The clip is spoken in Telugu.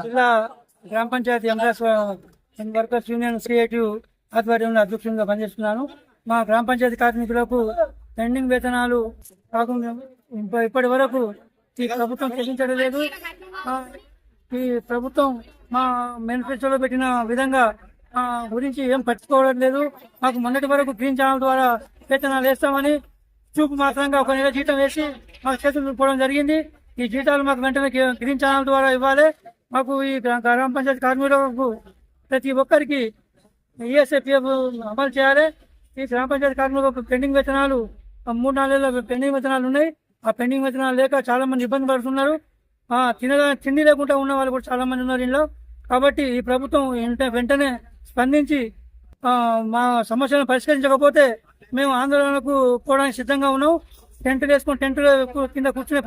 జిల్లా గ్రామ పంచాయతీ వర్కర్స్ యూనియన్ క్రియేటివ్ ఆధ్వర్యంలో అధ్యక్షునిగా పనిచేస్తున్నాను. మా గ్రామ పంచాయతీ కార్మికులకు పెండింగ్ వేతనాలు కాకుండా ఇప్పటి వరకు ఈ ప్రభుత్వం చెల్లించడం లేదు. ఈ ప్రభుత్వం మా మేనిఫెస్టోలో పెట్టిన విధంగా గురించి ఏం పట్టించుకోవడం లేదు. మాకు మొన్నటి వరకు గ్రీన్ ఛానల్ ద్వారా వేతనాలు వేస్తామని చూపు మాత్రంగా ఒక నెల జీతం వేసి మాకు చేతులు పోవడం జరిగింది. ఈ జీతాలు మాకు వెంటనే గ్రీన్ ఛానల్ ద్వారా ఇవ్వాలి. మాకు ఈ గ్రామ పంచాయతీ కార్మికులకు ప్రతి ఒక్కరికి ఈఎస్ఐపిఎఫ్ అమలు చేయాలి. ఈ గ్రామ పంచాయతీ కార్మికులకు పెండింగ్ వేతనాలు 3-4 నెలల పెండింగ్ వేతనాలు ఉన్నాయి. ఆ పెండింగ్ వేతనాలు లేక చాలా మంది ఇబ్బంది పడుతున్నారు. తిండి లేకుండా ఉన్న వాళ్ళు కూడా చాలా మంది ఉన్నారు ఇంట్లో. కాబట్టి ఈ ప్రభుత్వం వెంటనే స్పందించి మా సమస్యలను పరిష్కరించకపోతే మేము ఆందోళనకు పోవడానికి సిద్ధంగా ఉన్నాం. టెంట్ వేసుకొని టెంట్ కింద కూర్చునే